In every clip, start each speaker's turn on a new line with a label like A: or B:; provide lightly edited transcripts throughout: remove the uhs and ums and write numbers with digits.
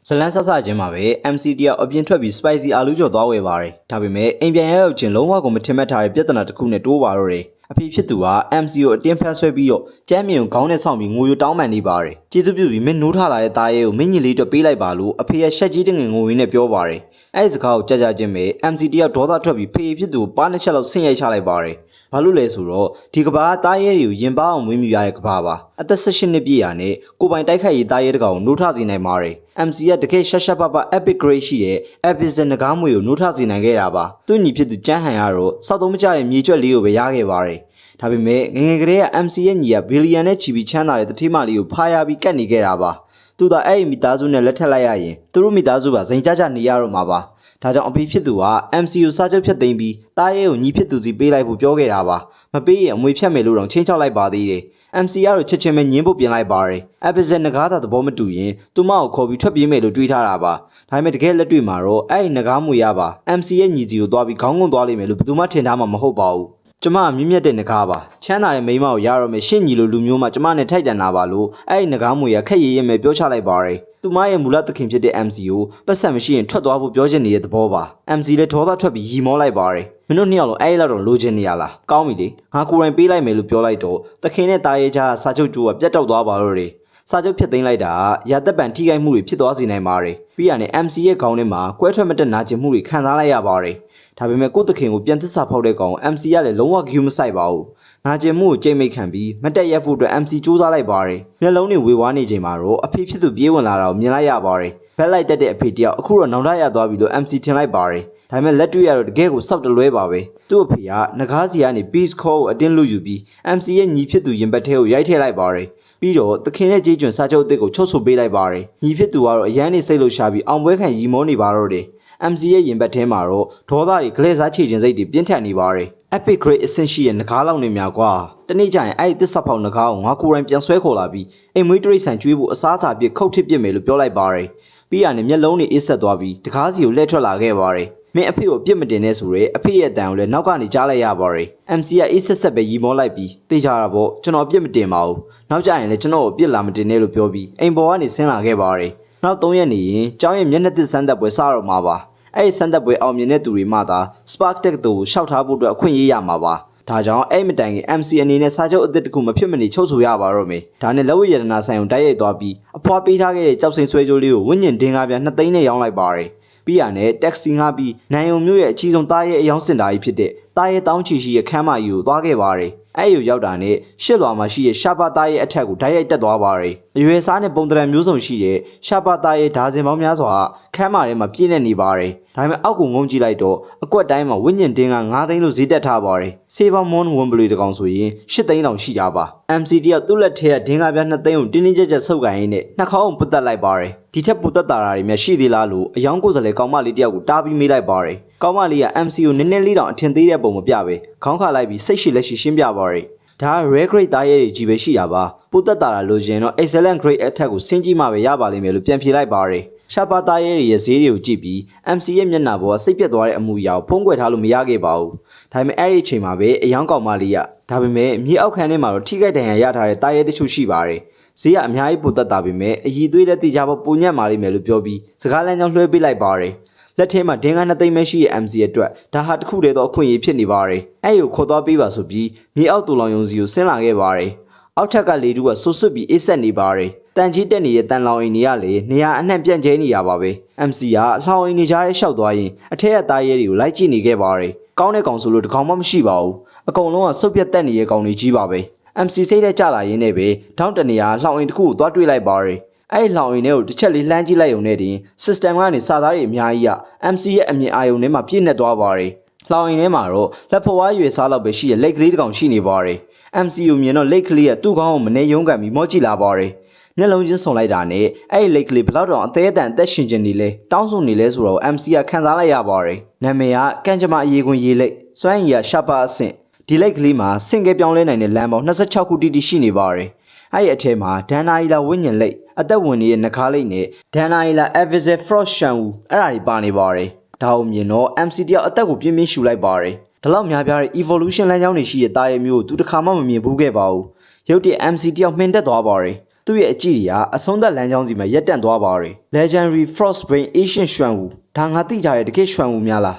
A: ဇလန်းဆဆချင်းမှာပဲ MC တယောက်အပြင်ထွက်ပြီး spicy အာလူးကျော်သွားဝယ်ပါတယ်ဒါပေမဲ့အိမ်ပြန်ရောက်ချင်းလုံးဝကိုမထင်မှတ်ထားတဲ့ပြဿနာတစ်ခုနဲ့တိုးပါတော့တယ်အဖေဖြစ်သူက MC ကိုအတင်းဖမ်းဆွဲပြီးတော့ကျမ်းမြင်ကိုခေါင်းနဲ့ဆောင်ပြီးငိုရိုတောင်းပန်နေပါတယ်ကျေးဇူးပြုပြီးမင်းနိုးထလာတဲ့သားရဲကိုမင်းကြီးလေးတော့ပေးလိုက်ပါလို့အဖေရဲ့ရှက်ကြီးတငယ်ငိုရင်းနဲ့ပြောပါတယ်အဲ့ဒီစကားကိုကြာကြာချင်းပဲ MC တယောက်ဒေါသထွက်ပြီးဖေဖြစ်သူကိုပါးနှစ်ချက်လောက်ဆင့်ရိုက်ချလိုက်ပါတယ်ဘာလို့လဲဆိုတော့ဒီကဘာသားရဲတွေကိုရင်ပါအောင်မွေးမြူရတဲ့ကဘာပါအသက်16နှစ်ပြည့်ရနဲ့ကိုပိုင်တိုက်ခိုက်ရေးသားရဲတကောင်ကိုနိုးထစေနိုင်ပါတယ် MC ကတကယ်ရှက်ရှက်ပပ epic grade ရှိတဲ့ episode ငကားမွေကိုနိုးထစေနိုင်ခဲ့တာပါသူ့ညီဖြစ်သူကျန်းဟန်ကတော့စောက်သုံးမကြတဲ့မြေကျွက်လေးကိုပဲရခဲ့ပါတယ်ဒါပေမဲ့ငငယ်ကလေးက MC ရဲ့ညီကဘီလီယံနဲ့ချီပြီးချမ်းသာတဲ့တတိမလေးကိုဖားရပြီးကတ်နေခဲ့တာပါသူသာအဲ့ဒီမိသားစုနဲ့လက်ထပ်လိုက်ရရင်သူတို့မိသားစုပါစိန်ကြကြနေရတော့မှာပါဒါကြောင့်အဖေဖြစ်သူက MC ကိုစားချုပ်ဖြတ်သိမ်းပြီးတားရဲကိုညီဖြစ်သူစီပေးလိုက်ဖို့ပြောခဲ့တာပါမပေးရင်အမွေဖြတ်မယ်လို့တော့ချင်းချောက်လိုက်ပါသေးတယ် MC ကတော့ချက်ချင်းပဲညင်းဖို့ပြင်လိုက်ပါတယ် episode ငကားသာသဘောမတူရင်သူမကိုခေါ်ပြီးထွက်ပြေးမယ်လို့တွေးထားတာပါဒါပေမဲ့တကယ်လက်တွေ့မှာတော့အဲ့ဒီငကားမွေရပါ MC ရဲ့ညီစီကိုသွားပြီးခေါင်းငုံသွားလိမ့်မယ်လို့ဘယ်သူမှထင်ထားမှာမဟုတ်ပါဘူးကျမမြင့်မြတ်တဲ့ငကားပါချမ်းသာတဲ့မိန်းမကိုရတော့မယ်ရှင့်ညီလိုလူမျိုးမှကျမနဲ့ထိုက်တန်တာပါလို့အဲ့ဒီငကားမွေရခက်ရည်ရဲမဲ့ပြောချလိုက်ပါတယ်သူမရဲ့မူလသခင်ဖြစ်တဲ့ MC ကိုပတ်ဆက်မရှိရင်ထွက်သွားဖို့ပြောချင်နေတဲ့သဘောပါ MC လည်းဒေါသထွက်ပြီးရီမောလိုက်ပါတယ်မင်းတို့နှစ်ယောက်လုံးအဲ့လောက်တော့လိုချင်နေရလားကောင်းပြီလေငါကိုယ်တိုင်ပေးလိုက်မယ်လို့ပြောလိုက်တော့သခင်နဲ့တာရဲကြားစာချုပ်ကျိုးကပြတ်တောက်သွားပါတော့တယ်စာချုပ်ဖြစ်သိမ်းလိုက်တာရာသက်ပံထိခိုက်မှုတွေဖြစ်သွားစေနိုင်ပါတယ်ပြီးရနဲ့ MC ရဲ့ခေါင်းထဲမှာကွဲထွက်မတက်နာကျင်မှုတွေခံစားလိုက်ရပါတယ်ဒါပေမဲ့ကိုယ့်သခင်ကိုပြန်သစ္စာဖောက်တဲ့ကောင် MC ကလည်းလုံးဝဂရုမစိုက်ပါဘူးနာကျင်မှုကိုကြိတ်မိတ်ခံပြီးမတက်ရက်ဖို့အတွက် MC စူးစမ်းလိုက်ပါတယ်မျက်လုံးတွေဝေဝါးနေချိန်မှာတော့အဖေဖြစ်သူပြေးဝင်လာတာကိုမြင်လိုက်ရပါတယ်ဘက်လိုက်တက်တဲ့အဖေတယောက်အခုတော့နောင်တရသွားပြီလို့ MC ထင်လိုက်ပါတယ်ဒါပေမဲ့လက်တွေ့ရတော့တကယ်ကိုစောက်တလွဲပါပဲသူ့အဖေကငကားစီကနေ Peace Call ကိုအတင်းလူယူပြီး MC ရဲ့ညီဖြစ်သူရင်ဘတ်ထဲကိုရိုက်ထည့်လိုက်ပါတယ်ပြီးတော့သခင်ရဲ့ကြေးကျွန်းစာချုပ်အသစ်ကိုချုပ်ဆိုပေးလိုက်ပါတယ်ညီဖြစ်သူကတော့အရန်နေစိတ်လို့ရှာပြီးအောင်ပွဲခံရီမောနေပါတော့တယ် MC ရဲ့ရင်ဘတ်ထဲမှာတော့ဒေါသတွေဂလဲစားချေခြင်းစိတ်တွေပြင်းထန်နေပါတယ် epic grade အဆင့်ရှိရဲ့ငကားလောက်နေများကွာတနေ့ကျရင်အဲ့ဒီသစ္စာဖောက်ငကားကိုငါကိုယ်တိုင်ပြန်ဆွဲခေါ်လာပြီးအိမ်မွေးတရိတ်ဆန်ကျွေးဖို့အစားအစာပြစ်ခုတ်ထစ်ပစ်မယ်လို့ပြောလိုက်ပါတယ်ပြီးရနဲ့မျက်လုံးတွေအေးဆက်သွားပြီးတကားစီကိုလှည့်ထွက်လာခဲ့ပါတယ်မင်းအဖေကိုပြစ်မတင်နဲ့ဆိုရဲအဖေရဲ့အတန်ကိုလည်းနောက်ကနေကြားလိုက်ရပါတယ် MC ကအေးဆက်ဆက်ပဲရီမောလိုက်ပြီးတေးကြတာပေါ့ကျွန်တော်ပြစ်မတင်ပါဘူးနောက်ကျရင်လည်းကျွန်တော်ကိုပြစ်လာမတင်နဲ့လို့ပြောပြီးအိမ်ပေါ်ကနေဆင်းလာခဲ့ပါတယ်နောက်3ရက်နေရင်ကျောင်းရဲ့မျက်နှာသစ်စမ်းသက်ပွဲစတော့မှာပါအဲ့ဒီစမ်းသက်ပွဲအောင်မြင်တဲ့သူတွေမှသာ Spark Tech တို့ကိုရှောက်ထားဖို့အတွက်အခွင့်အရေးရမှာပါဒါကြောင့်အဲ့မတိုင်ခင် MC အနေနဲ့စာချုပ်အသစ်တစ်ခုမဖြစ်မနေချုပ်ဆိုရပါတော့မယ်ဒါနဲ့လက်ဝဲရတနာဆိုင်ကိုတိုက်ရိုက်သွားပြီးအဖွားပေးထားခဲ့တဲ့ကြောက်စိန်ဆွဲကြိုးလေးကိုဝိညာဉ်တင်ကားပြ2သိန်းနဲ့ရောင်းလိုက်ပါတယ်ပြီးရနဲ့တက္ကစီငှားပြီးနိုင်ုံမျိုးရဲ့အကြီးဆုံးတားရဲ့အယောင်စင်တာကြီးဖြစ်တဲ့တားရဲ့တောင်းချီရှိရဲ့ခမ်းမကြီးကိုသွားခဲ့ပါတယ်အဲ့ဒီရောက်တာနဲ့ရှစ်လွာမှာရှိတဲ့ရှာပါတားရဲ့အထက်ကိုဓာတ်ရိုက်တက်သွားပါတယ်အရွယ်စားနဲ့ပုံတရံမျိုးစုံရှိတဲ့ရှာပါတားရဲ့ဓာစင်ပေါင်းများစွာခမ်းမထဲမှာပြည့်နေနေပါတယ်ဒါပေမဲ့အောက်ကိုငုံကြည့်လိုက်တော့အကွက်တိုင်းမှာဝိညာဉ်တင်းက9သိန်းလို့ဈေးတက်ထားပါတယ်ဆေးပေါင်းမွန်ဝန်ဘလီတကောင်ဆိုရင်8သိန်းလောက်ရှိကြပါ MC တယောက်သူ့လက်ထဲကဒင်းကားပြ2သိန်းကိုတင်းတင်းကြပ်ကြပ်ဆုပ်ကန်ရင်းနဲ့နှာခေါင်းကိုပုတ်တက်လိုက်ပါတယ်ဒီချက်ပုတ်တက်တာတွေများရှိသေးလားလို့အယောင်ကိုယ်စားလှယ်ကောင်မလေးတယောက်ကိုတားပြီးမေးလိုက်ပါတယ်ကောင်မလေးက MC ကိုနည်းနည်းလေးတောင်အထင်သေးတဲ့ပုံမပြပဲခေါင်းခါလိုက်ပြီးစိတ်ရှိလက်ရှိရှင်းပြပါတယ်ဒါက rare grade သားရဲတွေကြီးပဲရှိတာပါပိုတက်တာလို့ရှင်တော့ excellent grade အထက်ကိုဆင်းကြည့်မှပဲရပါလိမ့်မယ်လို့ပြန်ဖြေလိုက်ပါတယ်ရှာပါသားရဲတွေရဲ့ဈေးတွေကိုကြည့်ပြီး MC ရဲ့မျက်နှာပေါ်ကစိတ်ပြတ်သွားတဲ့အမူအရာကိုဖုံးကွယ်ထားလို့မရခဲ့ပါဘူးဒါပေမဲ့အဲ့ဒီအချိန်မှာပဲအယောင်ကောင်မလေးကဒါပေမဲ့မြေအောက်ခန်းထဲမှာတော့ထိခိုက်ဒဏ်ရာရထားတဲ့သားရဲတချို့ရှိပါတယ်ဈေးကအများကြီးပိုတက်တာပေမဲ့အည်သွေးလက်တိကျဖို့ပုံညံ့မာလိမ့်မယ်လို့ပြောပြီးစကားလမ်းကြောင်းလွှဲပေးလိုက်ပါတယ်လက်ထဲမှာဒင်းကား2သိန်းပဲရှိရဲ့ MC အတွက်ဒါဟာတစ်ခုတည်းသောအခွင့်အရေးဖြစ်နေပါတယ်အဲ့ကိုခေါ်သွားပေးပါဆိုပြီးမြေအောက်တူလောင်ယုံစီကိုဆင်းလာခဲ့ပါတယ်အောက်ထက်ကလေတူကဆွတ်ဆွတ်ပြီးအေးဆက်နေပါတယ်တန်ကြီးတက်နေတဲ့တန်လောင်အိမ်တွေကလည်းနေရာအနှံ့ပြန့်ကျဲနေရပါပဲ MC ကလှောင်အိမ်နေကြတဲ့ရှောက်သွားရင်အထက်ကသားရဲတွေကိုလိုက်ကြည့်နေခဲ့ပါတယ်ကောင်းတဲ့ကောင်ဆိုလို့တကောင်မှမရှိပါဘူးအကုန်လုံးကစုပ်ပြတ်တက်နေတဲ့ကောင်တွေကြီးပါပဲ MC စိတ်ထဲကျလာရင်းနဲ့ပဲထောင်းတနေရာလှောင်အိမ်တစ်ခုကိုသွားတွေ့လိုက်ပါတယ်အဲ့လှောင်အိမ်ထဲကိုတစ်ချက်လေးလှမ်းကြည့်လိုက်ရုံနဲ့တင် system ကနေစာသားတွေအများကြီးက MC ရဲ့အမြင်အာရုံထဲမှာပြည့်နေသွားပါတယ်လှောင်အိမ်ထဲမှာတော့လက်ဖွားရွယ်စားလောက်ပဲရှိတဲ့လက်ကလေးတစ်ကောင်ရှိနေပါတယ် MC ကိုမြင်တော့လက်ကလေးကသူ့ခေါင်းကိုမနေရုံးကန်ပြီးမော့ကြည့်လာပါတယ်မျက်လုံးချင်းဆုံလိုက်တာနဲ့အဲ့လက်ကလေးဘလောက်တောင်အသေးအတန်အသက်ရှင်ကျင်နေလဲတောင်းဆိုနေလဲဆိုတော့ MC ကခံစားလိုက်ရပါတယ်နာမည်ကကံကြမ္မာအရေးခွင်ရေးလက်စွမ်းရည်ရရှာပါအဆင့်ဒီလက်ကလေးမှာဆင့်ကဲပြောင်းလဲနိုင်တဲ့လမ်းပေါင်း26ခုတိတိရှိနေပါတယ်အဲ့ဒီအထဲမှာဒန်နာအီလာဝိညာဉ်လက်အသက်ဝင်နေတဲ့နှကားလိတ်နဲ့ဒန်နာအီလာ Evisel Frost ရှန်ဝူအဲ့ဒါတွေပါနေပါတယ်ဒါအမြင်တော့ MC တယောက်အသက်ကိုပြင်းပြင်းရှူလိုက်ပါတယ်ဒါလောက်များပြားတဲ့ evolution လမ်းကြောင်းတွေရှိတဲ့တာရဲမျိုးကိုသူတစ်ခါမှမမြင်ဘူးခဲ့ပါဘူးရုပ်တရက် MC တယောက်မှင်တက်သွားပါတယ် သူ့ရဲ့အကြည့်တွေကအဆုံးသက်လမ်းကြောင်းစီမှာရက်တန့်သွားပါရယ် Legendary Frostbrain Asian ရွှံဝူဒါငါသိကြတဲ့တကယ်ရွှံဝူများလား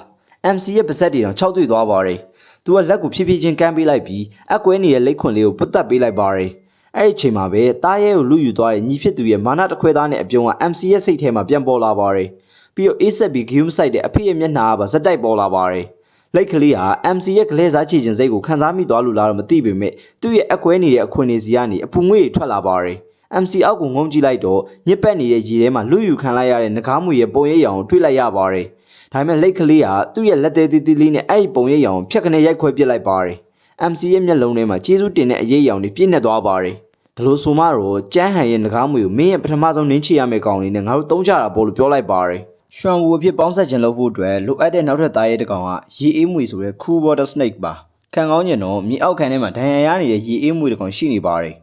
A: MC ရဲ့ပါဇက်တွေတော့6တွေ့သွားပါရယ်သူကလက်ကိုဖြည်းဖြည်းချင်းကမ်းပေးလိုက်ပြီးအကွဲနေတဲ့လက်ခွန်လေးကိုပုတ်တက်ပေးလိုက်ပါရယ်အဲ့ဒီအချိန်မှာပဲတားရဲကိုလူယူသွားတဲ့ညီဖြစ်သူရဲ့မာနတစ်ခွဲသားနဲ့အပြုံးက MC ရဲ့စိတ်ထဲမှာပြန်ပေါ်လာပါရယ်ပြီးတော့အေးဆက်ပြီးဂယူးမဆိုင်တဲ့အဖေရဲ့မျက်နှာကပါဇက်တိုက်ပေါ်လာပါရယ်လိုက်ကလေးဟာ MC ရဲ့ကလေးစားချီခြင်းစိတ်ကိုခံစားမိသွားလို့လားတော့မသိပေမဲ့သူ့ရဲ့အကွဲနေတဲ့အခွင့်အရေးစီကနေအပူငွေ့တွေထွက်လာပါရယ် MC အောက်ကိုငုံကြည့်လိုက်တော့ညစ်ပတ်နေတဲ့ရေထဲမှာလူယူခံလိုက်ရတဲ့ငကားမွေရဲ့ပုံရိပ်ရောင်ကိုတွေ့လိုက်ရပါရယ်ဒါပေမဲ့လိုက်ကလေးဟာသူ့ရဲ့လက်သေးသေးသေးလေးနဲ့အဲ့ဒီပုံရိပ်ရောင်ကိုဖြတ်ခနဲ့ရိုက်ခွဲပစ်လိုက်ပါရယ် MC ရဲ့မျက်လုံးထဲမှာကျေးဇူးတင်တဲ့အရေးရောင်တွေပြည့်နေသွားပါရယ်ဒါလို့ဆိုမှတော့ကျန်းဟန်ရဲ့ငကားမွေကိုမင်းရဲ့ပထမဆုံးနင်းချရမယ့်ကောင်လေးနဲ့ငါတို့သုံးကြတာပေါ့လို့ပြောလိုက်ပါရယ်ရွှံဝူအဖြစ်ပေါင်းဆက်ခြင်းလုပ်ဖို့အတွက်လိုအပ်တဲ့နောက်ထပ်သားရဲတစ်ကောင်ကရေအေးမွေဆိုတဲ့ Cool Water Snake ပါခံကောင်းကျင်တော့မြေအောက်ခံထဲမှာဒဏ်ရာရနေတဲ့ရေအေးမွေတစ်ကောင်ရှိနေပါတယ်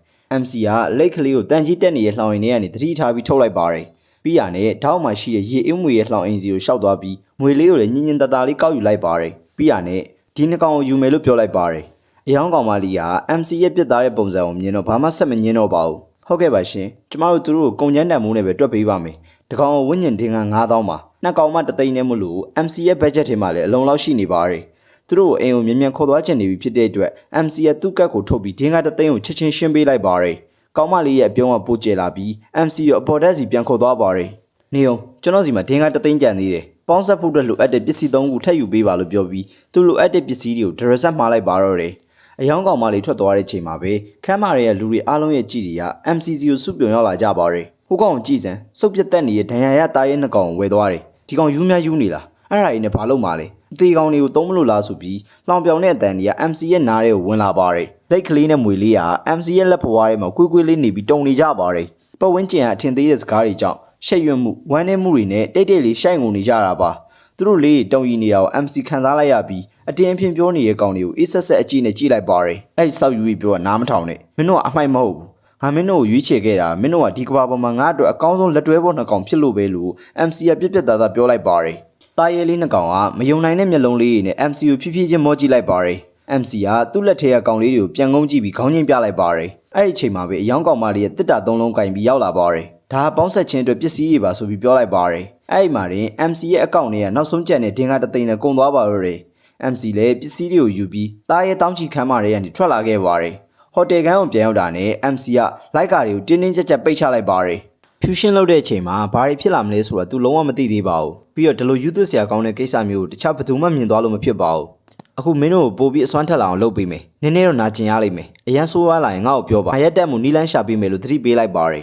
A: MC ကလိတ်ကလေးကိုတန်ကြီးတက်နေတဲ့လှောင်အိမ်ထဲကနေသတိထားပြီးထုတ်လိုက်ပါတယ်ပြီးရနဲ့ထောက်မှရှိတဲ့ရေအေးမွေရဲ့လှောင်အိမ်စီကိုရှောက်သွားပြီးမွေလေးကိုလည်းညင်ညင်တတလေးကောက်ယူလိုက်ပါတယ်ပြီးရနဲ့ဒီနှစ်ကောင်ကိုယူမယ်လို့ပြောလိုက်ပါတယ်အယောင်ကောင်မလေးက MC ရဲ့ပြစ်သားတဲ့ပုံစံကိုမြင်တော့ဘာမှဆက်မငင်းတော့ပါဘူးဟုတ်ကဲ့ပါရှင်ကျမတို့သူတို့ကိုကုန်ကျန်းတန်မိုးနဲ့ပဲတွက်ပေးပါမယ်တကောင်ဝင်းညင်တင်က9000ပါနှစ်ကောင်မှတသိန်းနဲ့မလို့ MC ရဲ့ budget ထဲမှာလည်းအလုံးလောက်ရှိနေပါတယ်သူတို့အိမ်ကိုမြန်ခေါ်သွားချင်နေပြီဖြစ်တဲ့အတွက် MC ရဲ့သူ့ကတ်ကိုထုတ်ပြီးဒင်းကတသိန်းကိုချက်ချင်းရှင်းပေးလိုက်ပါတယ်ကောင်မလေးရဲ့အပြုံးကပိုကျလာပြီး MC ရဲ့အပေါ်တက်စီပြန်ခေါ်သွားပါတယ်နေအောင်ကျွန်တော်စီမှာဒင်းကတသိန်းကျန်သေးတယ်ပေါင်းဆက်ဖို့အတွက်လိုအပ်တဲ့ပစ္စည်း3ခုထပ်ယူပေးပါလို့ပြောပြီးသူလိုအပ်တဲ့ပစ္စည်းတွေကိုဒရက်ဆက်မှားလိုက်ပါတော့တယ်အယောင်ကောင်မလေးထွက်သွားတဲ့ချိန်မှာပဲခမ်းမရဲလူတွေအားလုံးရဲ့ကြည်တွေက MCC ကိုစုပြုံရောက်လာကြပါတယ်ဟိုကောင်ကြည်စံစုပ်ပြတ်တက်နေတဲ့ဒဏ်ရာရတားရဲနှစ်ကောင်ကိုဝယ်သွားတယ်ဒီကောင်ယူမြယူနေလားအဲ့ဒါအိနဲ့ဘာလုပ်မှာလဲအသေးကောင်တွေကိုသုံးမလို့လားဆိုပြီးလောင်ပြောင်တဲ့အတန်တွေက MC ရဲ့နားထဲကိုဝင်လာပါတယ်လက်ကလေးနဲ့မွေလေးက MC ရဲ့လက်ဖွားထဲမှာကွေးကွေးလေးနေပြီးတုံနေကြပါတယ်ပတ်ဝန်းကျင်ကအထင်သေးတဲ့စကားတွေကြောင့်ရှက်ရွံ့မှုဝမ်းနည်းမှုတွေနဲ့တိတ်တိတ်လေးရှိုက်ငုံနေကြတာပါသူတို့လေးတုံရီနေတာကို MC ခံစားလိုက်ရပြီးအတင်းအဖျင်းပြောနေတဲ့ကောင်တွေကိုအေးဆက်ဆက်အကြည့်နဲ့ကြည့်လိုက်ပါတယ်အဲ့ဒီစောက်ယူပြီးပြောတာနားမထောင်နဲ့မင်းတို့ကအမိုက်မဟုတ်ဘူးငါမင်းတို့ကိုရွေးချယ်ခဲ့တာမင်းတို့ကဒီကဘာပေါ်မှာငါ့အတွက်အကောင်းဆုံးလက်တွဲဖို့နှစ်ကောင်ဖြစ်လို့ပဲလို့ MC ကပြက်ပြက်သားသားပြောလိုက်ပါတယ်တာရဲလေးနှစ်ကောင်ကမယုံနိုင်တဲ့မျက်လုံးလေးတွေနဲ့ MC ကိုဖြည်းဖြည်းချင်းမောကြည့်လိုက်ပါတယ် MC ကသူ့လက်ထဲကကောင်လေးတွေကိုပြန်ငုံကြည့်ပြီးခေါင်းချင်းပြလိုက်ပါတယ်အဲ့ဒီအချိန်မှာပဲအယောင်ကောင်မလေးရဲ့တစ်တာသုံးလုံးကင်ပြီးရောက်လာပါတယ်ဒါကပေါင်းဆက်ခြင်းအတွက်ပစ္စည်းတွေပါဆိုပြီးပြောလိုက်ပါတယ်အဲ့ဒီမှာတင် MC ရဲ့အကောင့်တွေကနောက်ဆုံးကျန်တဲ့ဒင်းကတသိန်းနဲ့ကုန်သွားပါတော့တယ် MC လည်းပစ္စည်းတွေကိုယူပြီးတားရဲတောင်းချီခမ်းမတွေကနေထွက်လာခဲ့ပါတယ်ဟိုတယ်ကန်းကိုပြန်ရောက်တာနဲ့ MC ကလိုက်ကာတွေကိုတင်းတင်းကြပ်ကြပ်ပိတ်ချလိုက်ပါတယ်ဖြူရှင်းလုပ်တဲ့အချိန်မှာဘာတွေဖြစ်လာမလဲဆိုတာသူလုံးဝမသိသေးပါဘူးပြီးတော့ဒီလိုယူသွစရာကောင်းတဲ့ကိစ္စမျိုးကိုတခြားဘယ်သူမှမြင်သွားလို့မဖြစ်ပါဘူးအခုမင်းတို့ကိုပို့ပြီးအစွမ်းထက်လာအောင်လုပ်ပေးမယ်နည်းနည်းတော့နာကျင်ရလိမ့်မယ်အရန်ဆိုးရလာရင်ငါ့ကိုပြောပါငါရက်တက်မှုနီးလန်းရှာပေးမယ်လို့သတိပေးလိုက်ပါတယ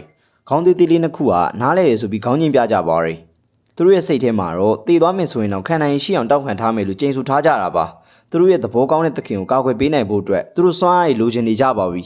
A: ်ခေါင်းသေးသေးလေးနှစ်ခုကနားလဲရဆိုပြီးခေါင်းချင်းပြကြပါတယ်သူတို့ရဲ့စိတ်ထဲမှာတော့တည်သွားမယ်ဆိုရင်တော့ခံနိုင်ရှိအောင်တောက်ခံထားမယ်လို့ကြိမ်ဆူထားကြတာပါသူတို့ရဲ့သဘောကောင်းတဲ့သခင်ကိုကာကွယ်ပေးနိုင်ဖို့အတွက်သူတို့စွမ်းအားရည်လိုချင်နေကြပါပြီ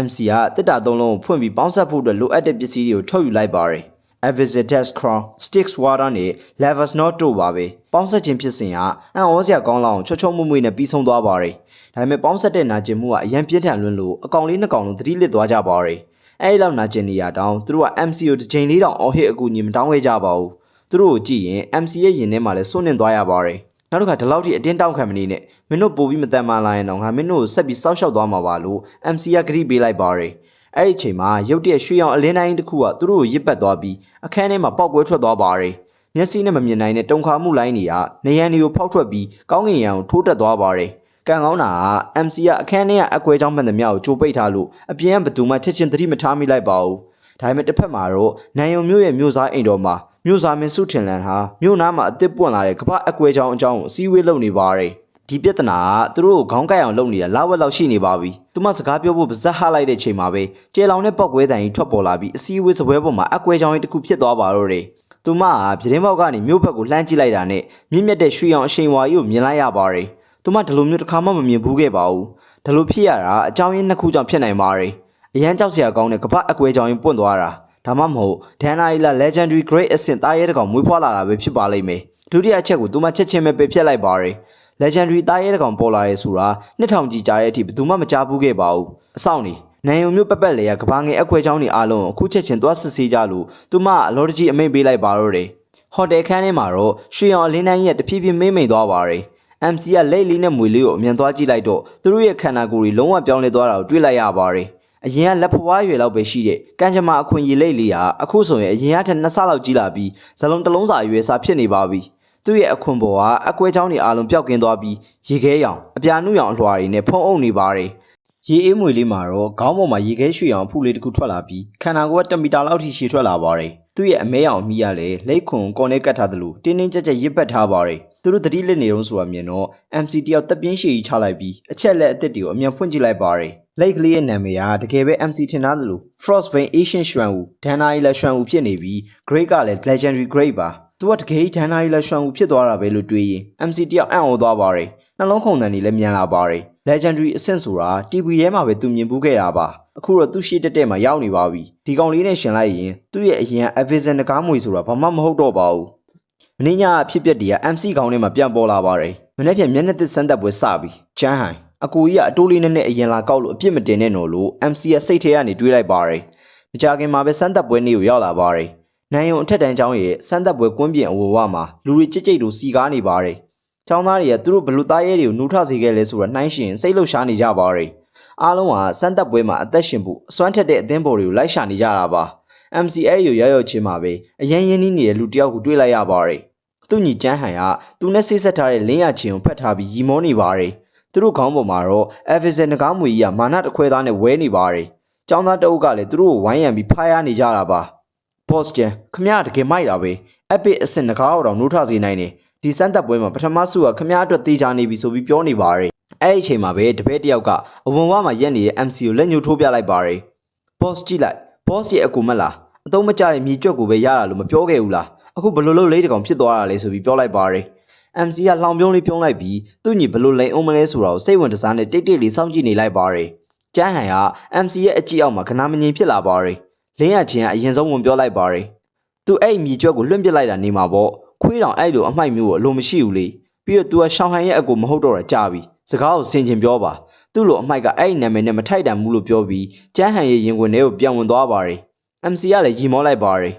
A: MC ကတစ်တာသုံးလုံးကိုဖွင့်ပြီးပေါင်းဆက်ဖို့အတွက်လိုအပ်တဲ့ပစ္စည်းတွေကိုထုတ်ယူလိုက်ပါတယ် Avicitus Crown Sticks Water နဲ့ Levers Not တို့ပါပဲပေါင်းဆက်ခြင်းဖြစ်စဉ်ကအံ့ဩစရာကောင်းလောက်ချောချောမွေ့မွေ့နဲ့ပြီးဆုံးသွားပါတယ်ဒါပေမဲ့ပေါင်းဆက်တဲ့နာကျင်မှုကအရန်ပြင်းထန်လွန်းလို့အကောင်လေးနှစ်ကောင်လုံးသတိလစ်သွားကြပါတယ်အဲဒီလောက်နာကျင်နေရတောင်းသူတို့က MC ကိုတစ်ချိန်လေးတောင်အော်ဟစ်အကူအညီမတောင်းခဲ့ကြပါဘူးသူတို့ကိုကြည့်ရင် MC ရဲ့ရင်ထဲမှာလည်းစွန့်နစ်သွားရပါတယ်နောက်တစ်ခါဒီလောက်ထိအတင်းတောင်းခံမနေနဲ့မင်းတို့ပို့ပြီးမတန်မာလာရင်တော့ငါမင်းတို့ကိုဆက်ပြီးစောက်ရှောက်သွားမှာပါလို့ MC ကဂရိပေးလိုက်ပါတယ်အဲ့ဒီအချိန်မှာရုတ်တရက်ရွှေရောင်အလင်းတိုင်းတစ်ခုကသူတို့ကိုရစ်ပတ်သွားပြီးအခန်းထဲမှာပေါက်ကွဲထွက်သွားပါတယ်မျက်စိနဲ့မမြင်နိုင်တဲ့တုံခါမှုလိုင်းတွေကနေရန်တွေကိုဖောက်ထွက်ပြီးကောင်းကင်ရံကိုထိုးတက်သွားပါတယ်ကံကောင်းတာက MC ကအခန်းထဲကအကွဲချောင်းမှန်သမျှကိုကြိုပိတ်ထားလို့အပြင်ကဘသူမှချက်ချင်းသတိမထားမိလိုက်ပါဘူးဒါပေမဲ့တစ်ဖက်မှာတော့နိုင်ယုံမျိုးရဲ့မျိုးစားအိမ်တော်မှာမျိုးစားမင်းစုထင်လန်ဟာမြို့နားမှာအစ်စ်ပွင့်လာတဲ့ကပအကွဲချောင်းအကြောင်းကိုအစည်းအဝေးလုပ်နေပါတယ်ဒီပြဿနာကသူတို့ကိုခေါင်းကိုက်အောင်လုပ်နေတာလောက်ဝက်လောက်ရှိနေပါပြီသူမစကားပြောဖို့ပါဇက်ဟလိုက်တဲ့ချိန်မှာပဲကျေလောင်တဲ့ပောက်ကွဲတန်ကြီးထွက်ပေါ်လာပြီးအစည်းအဝေးစပွဲပေါ်မှာအကွဲချောင်းကြီးတစ်ခုဖြစ်သွားပါတော့တယ်သူမကပြတင်းပေါက်ကနေမြို့ဘက်ကိုလှမ်းကြည့်လိုက်တာနဲ့မြင့်မြတ်တဲ့ရွှေရောင်အရှိန်ဝါကြီးကိုမြင်လိုက်ရပါတယ်သူမဒီလိုမျိုးတစ်ခါမှမမြင်ဘူးခဲ့ပါဘူးဒီလိုဖြစ်ရတာအကြောင်းရင်းနှစ်ခုကြောင့်ဖြစ်နိုင်ပါတယ်အရန်ကြောက်စရာကောင်းတဲ့ကပအကွဲချောင်းကြီးပွင့်သွားတာဒါမှမဟုတ်ဒန်နာအီလာ Legendary Great အဆင့်သားရဲတကောင်မွေးဖွားလာတာပဲဖြစ်ပါလိမ့်မယ်ဒုတိယအချက်ကိုသူမချက်ချင်းပဲပယ်ဖျက်လိုက်ပါတယ် Legendary သားရဲတကောင်ပေါ်လာရဲဆိုတာ2000ကြီးကြာတဲ့အထိဘယ်သူမှမကြားဘူးခဲ့ပါဘူးအဆောင်နေနိုင်ယုံမျိုးပက်ပက်လေကကဘာငယ်အကွဲချောင်းတွေအားလုံးအခုချက်ချင်းသွားစစ်ဆေးကြလို့သူမအလောတကြီးအမိန့်ပေးလိုက်ပါတော့တယ်ဟိုတယ်ခန်းထဲမှာတော့ရွှေရောင်အလင်းတိုင်းရဲ့တဖြည်းဖြည်းမိမ့်မိန်သွားပါတယ် MC ကလက်လေးနဲ့မွေလေးကိုအမြန်သွားကြည့်လိုက်တော့သူတို့ရဲ့ခန္ဓာကိုယ်တွေလုံးဝပြောင်းလဲသွားတာကိုတွေ့လိုက်ရပါတယ် အရင်ကလက်ဖွားရွယ်လောက်ပဲရှိတဲ့ကံကြမ္မာအခွင့်အရေးလိတ်လေးဟာအခုဆိုရင်အရင်ကထက်2ဆလောက်ကြီးလာပြီးဇလုံးတစ်လုံးစာအရွယ်စာဖြစ်နေပါပြီသူ့ရဲ့အခွင့်ပေါ်ကအကွဲချောင်းတွေအားလုံးပျောက်ကင်းသွားပြီးရေခဲရောင်အပြာနုရောင်အလွှာတွေနဲ့ဖုံးအုပ်နေပါတယ်ရေအေးမွေလေးမှာတော့ခေါင်းပေါ်မှာရေခဲရွှေရောင်အဖူလေးတစ်ခုထွက်လာပြီးခန္ဓာကိုယ်က1 မီတာလောက်ထိရှည်ထွက်လာပါတယ်သူ့ရဲ့အမဲရောင်အမီးကလည်းလိတ်ခွန်ကော်နဲ့ကတ်ထားသလိုတင်းတင်းကြပ်ကြပ်ရစ်ပတ်ထားပါတယ်သူတို့တတိလက်နေတုံးဆိုတာမြင်တော့ MC တယောက်တက်ပြင်းရှည်ကြီးချလိုက်ပြီးအချက်လက်အစ်စ်တွေကိုအမြန်ဖွင့်ကြည့်လိုက်ပါတယ်လိတ်ကလေးရဲ့နာမည်ကတကယ်ပဲ MC ထင်သားသလို Frostbane Asian ရွှံဦးဒန်နာရီလက်ရွှံဦးဖြစ်နေပြီး Great ကလည်း Legendary Great ပါသူကတကယ်ဒန်နာရီလက်ရွှံဦးဖြစ်သွားတာပဲလို့တွေးရင် MC တယောက်အံ့ဩသွားပါတယ်နှလုံးခုန်တန်တွေလည်းမြန်လာပါတယ် Legendary အဆင့်ဆိုတာ TV ထဲမှာပဲသူမြင်ဘူးခဲ့တာပါအခုတော့သူ့ရှိတက်မှာရောက်နေပါပြီဒီကောင်လေးနဲ့ရှင်လိုက်ရင်သူ့ရဲ့အရင် Avison ကားမွေဆိုတာဘာမှမဟုတ်တော့ပါဘူးမင်းညာအဖြစ်ပြက်တွေက MC ခေါင်းထဲမှာပြန်ပေါ်လာပါတယ်မနေ့ပြန်မျက်နှာသစ်စမ်းသက်ပွဲစပြီးချမ်းဟိုင်အကူကြီးကအတိုးလေးနဲ့အရင်လာကောက်လို့အပြစ်မတင်နဲ့နော်လို့ MC ရဲ့စိတ်ထဲကနေတွေးလိုက်ပါတယ်မကြခင်မှာပဲစမ်းသက်ပွဲနေ့ကိုရောက်လာပါတယ်နိုင်ရုံအထက်တန်းကျောင်းရဲ့စမ်းသက်ပွဲကွင်းပြင်အဝဝမှာလူတွေကြိတ်ကြိတ်တို့စီကားနေပါတယ်ကျောင်းသားတွေကသူတို့ဘလူသားရဲတွေကိုနှူထစေခဲ့လဲဆိုတော့နှိုင်းရှင်စိတ်လှုပ်ရှားနေကြပါတယ်အားလုံးကစမ်းသက်ပွဲမှာအသက်ရှင်ဖို့အစွမ်းထက်တဲ့အသင်းပေါ်တွေကိုလိုက်ရှာနေကြတာပါ MC အဲ့ကိုရောက်ချင်းမှာပဲအရင်ရင်းနှီးနေတဲ့လူတယောက်ကိုတွေ့လိုက်ရပါတယ်သူ့ညီကျန်းဟန်ကသူနဲ့ဆိတ်ဆက်ထားတဲ့လင်းရချင်းကိုဖတ်ထားပြီးရီမောနေပါတယ်သူတို့ခေါင်းပေါ်မှာတော့ Avison ငကားမွေကြီးကမာနတခွဲသားနဲ့ဝဲနေပါတယ်ကျောင်းသားတအုပ်ကလည်းသူတို့ကိုဝိုင်းရံပြီးဖားရနေကြတာပါ Boss ကျန်ခမရတကယ်မိုက်တာပဲ Epic အဆင့်ငကားတော်နှိုးထစေနိုင်တယ်ဒီစမ်းသက်ပွဲမှာပထမဆုကခမရအတွက်တေးချနေပြီဆိုပြီးပြောနေပါတယ်အဲ့ဒီအချိန်မှာပဲတပည့်တယောက်ကအဝွန်ဝါမှာရက်နေတဲ့ MC ကိုလက်ညှိုးထိုးပြလိုက်ပါတယ် Boss ကြည့်လိုက် Boss ရဲ့အကူမက်လားအသုံးမကျတဲ့မြေကြွက်ကိုပဲရတာလို့မပြောခဲ့ဘူးလားအခုဘလို့လို့လေးတကောင်ဖြစ်သွားတာလဲဆိုပြီးပြောလိုက်ပါတယ် MC ကလှောင်ပြုံးလေးပြုံးလိုက်ပြီးသူ့ညီဘလို့လိန်အောင်မလဲဆိုတာကိုစိတ်ဝင်တစားနဲ့တိတ်တိတ်လေးစောင့်ကြည့်နေလိုက်ပါတယ်ကျန်းဟန်က MC ရဲ့အကြည့်အောက်မှာခနာမငြိမ်ဖြစ်လာပါတယ်လင်းရချင်းကအရင်ဆုံးဝင်ပြောလိုက်ပါတယ်သူအဲ့မြေကြွက်ကိုလွှင့်ပစ်လိုက်တာနေမှာပေါ့ခွေးတောင်အဲ့လိုအမိုက်မျိုးကိုအလိုမရှိဘူးလေပြီးတော့ तू ကရှောင်းဟန်ရဲ့အကူမဟုတ်တော့တာကြာပြီစကားကိုဆင်ခြင်ပြောပါသူ့လိုအမိုက်ကအဲ့ဒီနာမည်နဲ့မထိုက်တန်ဘူးလို့ပြောပြီးကျန်းဟန်ရဲ့ရင်ခွင်ထဲကိုပြန်ဝင်သွားပါတယ် MC ကလည်းရီမောလိုက်ပါတယ်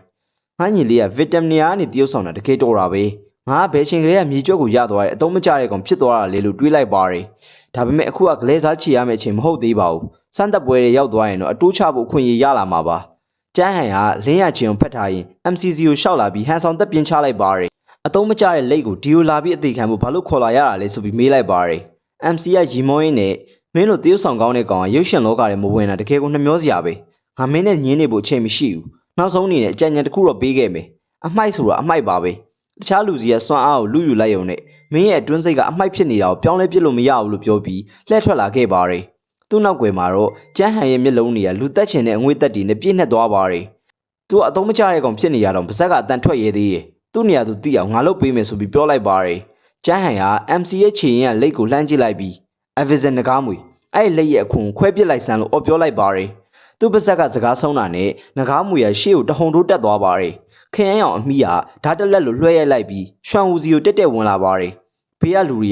A: ငါညီလေးကဗစ်တမီယာကနေတရုပ်ဆောင်တာတကယ်တော်တာပဲငါကဘယ်ချိန်ကလေးကမြေကြွက်ကိုရသွားတယ်အသုံးမကျတဲ့ကောင်ဖြစ်သွားတာလေလို့တွေးလိုက်ပါတယ်ဒါပေမဲ့အခုကဂလဲစားချီရမယ့်အချိန်မဟုတ်သေးပါဘူးစမ်းသက်ပွဲတွေရောက်သွားရင်တော့အတိုးချဖို့အခွင့်အရေးရလာမှာပါကျန်းဟန်ကလင်းရချင်းကိုဖတ်ထားရင် MCC ကိုရှောက်လာပြီးဟန်ဆောင်သက်ပြင်းချလိုက်ပါတယ်အသုံးမကျတဲ့လိတ်ကိုဒီယိုလာပြီးအသေးခံဖို့ဘာလို့ခေါ်လာရတာလဲဆိုပြီးမေးလိုက်ပါတယ် MC ကရီမောင်းရင်းနဲ့မင်းတို့တရုပ်ဆောင်ကောင်းတဲ့ကောင်ကရုပ်ရှင်လောကထဲမဝင်တာတကယ်ကိုနှမျောစရာပဲငါမင်းနဲ့ညင်းနေဖို့အချိန်မရှိဘူးနောက်ဆုံးအနေနဲ့အကြံဉာဏ်တစ်ခုတော့ပေးခဲ့မယ်အမိုက်ဆိုတာအမိုက်ပါပဲတခြားလူစီကစွမ်းအားကိုလူယူလိုက်ရုံနဲ့မင်းရဲ့အတွင်းစိတ်ကအမိုက်ဖြစ်နေတာကိုပြောင်းလဲပြစ်လို့မရဘူးလို့ပြောပြီးလှည့်ထွက်လာခဲ့ပါတယ်သူ့နောက်ွယ်မှာတော့ကျန်းဟန်ရဲ့မျက်လုံးတွေကလူသက်ချင်တဲ့အငွေ့သက်တွေနဲ့ပြည့်နှက်သွားပါတယ်သူကအသုံးမကျတဲ့ကောင်ဖြစ်နေရတော့ပါဇက်ကအတန်ထွက်ရဲသေးတယ်သူ့နေရာသူသိအောင်ငါလုပ်ပေးမယ်ဆိုပြီးပြောလိုက်ပါတယ်ကျန်းဟန်က MC ရဲ့ခြေရင်ကလိတ်ကိုလှမ်းကြည့်လိုက်ပြီး Avison ငကားမွေအဲ့လက်ရဲ့အခွန်ခွဲပစ်လိုက်စမ်းလို့အော်ပြောလိုက်ပါတယ်သူ့ပါဇက်ကစကားဆုံးတာနဲ့ငကားမွေရရှေ့ကိုတဟုန်ထိုးတက်သွားပါတယ်ခရမ်းရောင်အမီးကဓာတ်တက်လက်လိုလွှဲရိုက်လိုက်ပြီးရွှံဦးစီကိုတက်တက်ဝင်လာပါတယ်ဘေးကလူတွေ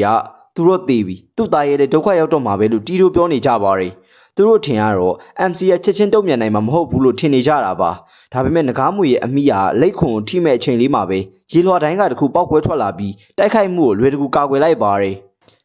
A: ကသူတို့သေပြီသူ့သားရဲ့ဒုက္ခရောက်တော့မှာပဲလို့တီးတိုးပြောနေကြပါတယ်သူတို့ထင်ရတော့ MC ရဲ့ချက်ချင်းတုံ့ပြန်နိုင်မှာမဟုတ်ဘူးလို့ထင်နေကြတာပါဒါပေမဲ့ငကားမွေရဲ့အမီးကလိတ်ခွန်ကိုထိမဲ့အချိန်လေးမှာပဲရေလွှာတိုင်းကတခုပောက်ကွဲထွက်လာပြီးတိုက်ခိုက်မှုကိုလွယ်တကူကာကွယ်လိုက်ပါတယ်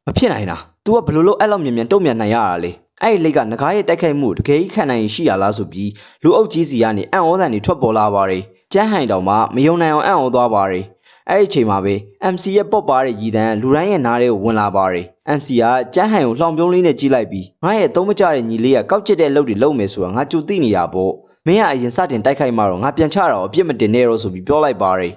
A: မဖြစ်နိုင်တာ तू ကဘလို့လို့အဲ့လောက်မြန်မြန်တုံ့ပြန်နိုင်ရတာလေအဲ့ဒီလိတ်ကငကားရဲ့တိုက်ခိုက်မှုတကယ်ကြီးခံနိုင်ရှိရလားဆိုပြီးလူအုပ်ကြီးစီကနေအံ့ဩသံတွေထွက်ပေါ်လာပါတယ်ကျန်းဟန်တောင်မှမယုံနိုင်အောင်အံ့ဩသွားပါတယ်အဲ့ဒီအချိန်မှာပဲ MC ရဲ့ပော့ပါတဲ့ရည်တန်းလူတိုင်းရဲ့နားထဲကိုဝင်လာပါတယ် MC ကကျန်းဟန်ကိုလှောင်ပြုံးလေးနဲ့ကြည့်လိုက်ပြီးငါရဲ့သုံးမကျတဲ့ညီလေးကကောက်ကျစ်တဲ့အလုပ်တွေလုပ်မယ်ဆိုတာငါကြိုသိနေတာပေါ့မင်းကအရင်စတင်တိုက်ခိုက်မှတော့ငါပြန်ချတာကိုအပြစ်မတင်နဲ့တော့ဆိုပြီးပြောလိုက်ပါတယ်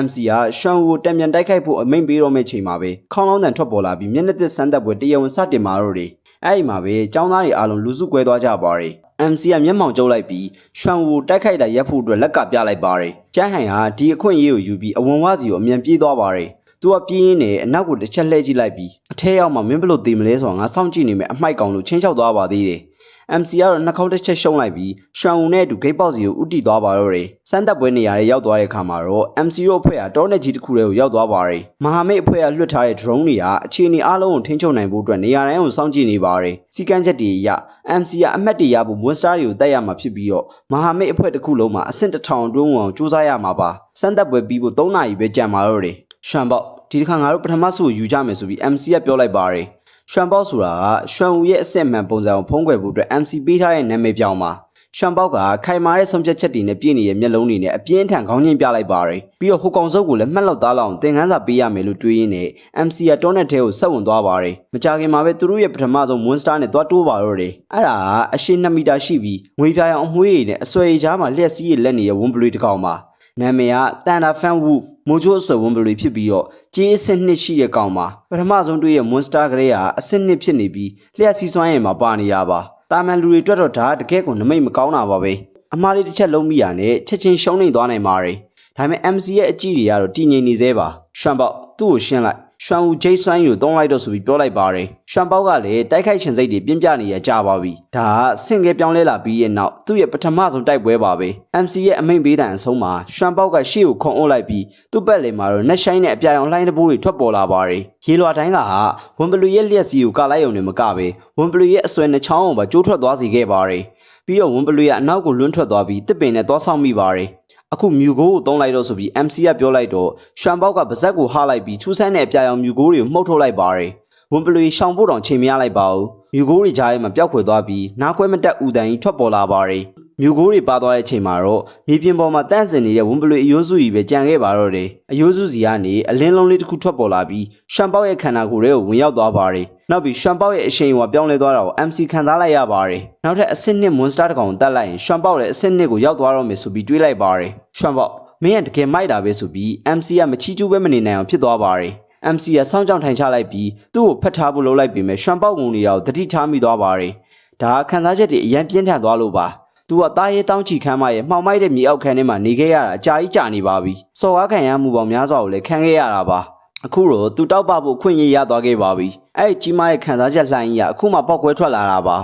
A: MC ကရှောင်းကိုတံပြန်တိုက်ခိုက်ဖို့အမိန့်ပေးတော့မယ့်ချိန်မှာပဲခေါင်းလောင်းတန်ထွက်ပေါ်လာပြီးမျက်နှာသစ်စမ်းသက်ပွဲတရားဝင်စတင်မှာတော့တယ်အဲ့ဒီမှာပဲចောင်းသားတွေအားလုံးလူစုကွဲသွားကြပါတယ် MC ကမျက်မှောင်ကျုပ်လိုက်ပြီးရွှံကိုတိုက်ခိုက်တာရပ်ဖို့အတွက်လက်ကပြလိုက်ပါတယ်ကျန်းဟန်ကဒီအခွင့်အရေးကိုယူပြီးအဝန်ဝစီကိုအမြန်ပြေးသွားပါတယ်သူကပြင်းရင်းနဲ့အနောက်ကိုတစ်ချက်လှည့်ကြည့်လိုက်ပြီးအထဲရောက်မှမင်းဘလို့သေမလဲဆိုတာငါစောင့်ကြည့်နေမယ်အမိုက်ကောင်လို့ချင်းချောက်သွားပါသေးတယ် MC ကတော့နှာခေါင်းတစ်ချက်ရှုံးလိုက်ပြီးရွှံုံနဲ့အတူဂိတ်ပေါက်စီကိုဥတီသွားပါတော့တယ်စမ်းသက်ပွဲနေရာတွေရောက်သွားတဲ့အခါမှာတော့ MC တို့အဖွဲ့ကတောနဲ့ကြီးတစ်ခုတည်းကိုရောက်သွားပါတယ်မဟာမိတ်အဖွဲ့ကလွှတ်ထားတဲ့ drone တွေကအခြေအနေအားလုံးကိုထိန်းချုပ်နိုင်ဖို့အတွက်နေရာတိုင်းကိုစောင့်ကြည့်နေပါတယ်စီကန်းချက်တွေအရ MC ကအမှတ်တွေရဖို့ monster တွေကိုတိုက်ရမှာဖြစ်ပြီးတော့မဟာမိတ်အဖွဲ့တစ်ခုလုံးမှာအဆင့်1000အတွင်းဝင်အောင်စူးစမ်းရမှာပါစမ်းသက်ပွဲပြီးဖို့3နာရီပဲကြာမှာတော့တယ်ရွှံပေါက်ဒီတစ်ခါငါတို့ပထမဆုကိုယူကြမယ်ဆိုပြီး MC ကပြောလိုက်ပါတယ် ရွှမ်ပေါက်ဆိုတာကရွှမ်ဦးရဲ့အစစ်အမှန်ပုံစံကိုဖုံးကွယ်ဖို့အတွက် MC ပေးထားတဲ့နာမည်ပြောင်းပါရွှမ်ပေါက်ကခိုင်မာတဲ့ဆုံးဖြတ်ချက်တွေနဲ့ပြည့်နေတဲ့မျက်လုံးတွေနဲ့အပြင်းထန်ခေါင်းညှိပြလိုက်ပါတယ်ပြီးတော့ဟိုကောင်စုပ်ကိုလည်းမှတ်လောက်သားလောက်အောင်သင်ခန်းစာပေးရမယ်လို့တွေးရင်းနဲ့ MC ကတောနဲ့ထဲကိုဆက်ဝင်သွားပါတယ်မကြခင်မှာပဲသူတို့ရဲ့ပထမဆုံး Monster နဲ့သွားတိုးပါတော့တယ်အဲ့ဒါကအရှည်2မီတာရှိပြီးငွေပြားရောင်အမွှေးရည်နဲ့အဆွဲရည်ကြားမှာလျှက်စီးရလက်နေတဲ့ဝွန်ဘလူးတစ်ကောင်ပါနာမည်ကတန်တာဖန်ဝူဖ်မိုဂျိုအဆွဲဝွန်ဘလူးဖြစ်ပြီးတော့ကြေးအဆင့်2ရှိတဲ့ကောင်ပါပထမဆုံးတွေ့ရ Monster ကလေးကအဆင့်2ဖြစ်နေပြီးလျှက်စီးစွမ်းရည်မှာပါနေတာပါတာမန်လူတွေအတွက်တော့ဒါတကယ်ကိုနမိတ်မကောင်းတာပါပဲအမားလေးတစ်ချက်လုံးမိရနဲ့ချက်ချင်းရှုံးနေသွားနိုင်ပါတယ်ဒါပေမဲ့ MC ရဲ့အကြည့်တွေကတော့တည်ငြိမ်နေသေးပါရွှမ်ပေါက်သူ့ကိုရှင်းလိုက်ရွှမ်ဦးဂျိတ်ဆွမ်းယူသုံးလိုက်တော့ဆိုပြီးပြောလိုက်ပါတယ်ရွှမ်ပေါက်ကလည်းတိုက်ခိုက်ခြင်းစိတ်တွေပြင်းပြနေရကြပါပြီဒါကဆင့်ကဲပြောင်းလဲလာပြီးရဲ့နောက်သူ့ရဲ့ပထမဆုံးတိုက်ပွဲပါပဲ MC ရဲ့အမိန့်ပေးတဲ့အဆုံးမှာရွှမ်ပေါက်ကရှေ့ကိုခုံအုပ်လိုက်ပြီးသူ့ဘက်လေမှာတော့နှက်ဆိုင်နဲ့အပြာရောင်လှိုင်းတပိုးတွေထွက်ပေါ်လာပါတယ်ရေလွှာတိုင်းကဝွန်ဘလူရဲ့လျှက်စီးကိုကလိုက်ရုံနဲ့မကပဲဝွန်ဘလူရဲ့အဆွဲနှချောင်းကိုပါကျိုးထွက်သွားစေခဲ့ပါတယ်ပြီးတော့ဝွန်ဘလူကအနောက်ကိုလွန်းထွက်သွားပြီးတစ်ပင်နဲ့သွားဆောင်မိပါတယ်အခုမြူကိုကိုသုံးလိုက်တော့ဆိုပြီး MC ကပြောလိုက်တော့ရွှမ်ပေါက်ကပါဇက်ကိုဟားလိုက်ပြီးထူးဆန်းတဲ့အပြာရောင်မြူကိုတွေကိုမှုတ်ထုတ်လိုက်ပါတယ်ဝွန်ဘလူရှောင်ဖို့တောင်ချိန်မရလိုက်ပါဘူးမြူကိုတွေကြားထဲမှာပျောက်ခွေသွားပြီးနားခွဲမတက်ဦးတန်ကြီးထွက်ပေါ်လာပါတယ်မြူကိုတွေပါသွားတဲ့အချိန်မှာတော့မြေပြင်ပေါ်မှာတန့်စင်နေတဲ့ဝွန်ဘလူအယိုးစုကြီးပဲကြံခဲ့ပါတော့တယ်အယိုးစုစီကနေအလင်းလုံးလေးတစ်ခုထွက်ပေါ်လာပြီးရွှမ်ပေါက်ရဲ့ခန္ဓာကိုယ်ထဲကိုဝင်ရောက်သွားပါတယ်နောက်ပြီးရွှမ်ပေါက်ရဲ့အရှိန်အဝါပြောင်းလဲသွားတာကို MC ခံစားလိုက်ရပါတယ်နောက်ထပ်အဆင့်2 Monster တစ်ကောင်တက်လိုက်ရင်ရွှမ်ပေါက်လည်းအဆင့်2ကိုရောက်သွားတော့မယ်ဆိုပြီးတွေးလိုက်ပါတယ်ရွှမ်ပေါက်မင်းကတကယ်မိုက်တာပဲဆိုပြီး MC ကမချီးကျူးပဲမနေနိုင်အောင်ဖြစ်သွားပါတယ် MC ကစောင့်ကြောင်ထိုင်ချလိုက်ပြီးသူ့ကိုဖတ်ထားဖို့လုပ်လိုက်ပြီးမြရွှမ်ပေါက်ငုံနေတာကိုတတိထားမိသွားပါတယ်ဒါကခန်းစားချက်တွေအရင်ပြင်းထန်သွားလို့ပါသူကတားရဲတောင်းချီခမ်းမရဲ့မှောင်မိုက်တဲ့မြေအောက်ခန်းထဲမှာနေခဲ့ရတာအကြာကြီးကြာနေပါပြီစော်ကားခံရမှုပေါင်းများစွာကိုလည်းခံခဲ့ရတာပါအခုတော့သူတောက်ပဖို့ခွင့်ရရသွားခဲ့ပါပြီအဲ့ဒီကြီးမားတဲ့ခန်းစားချက်လှိုင်းကြီးကအခုမှပောက်ကွဲထွက်လာတာပါ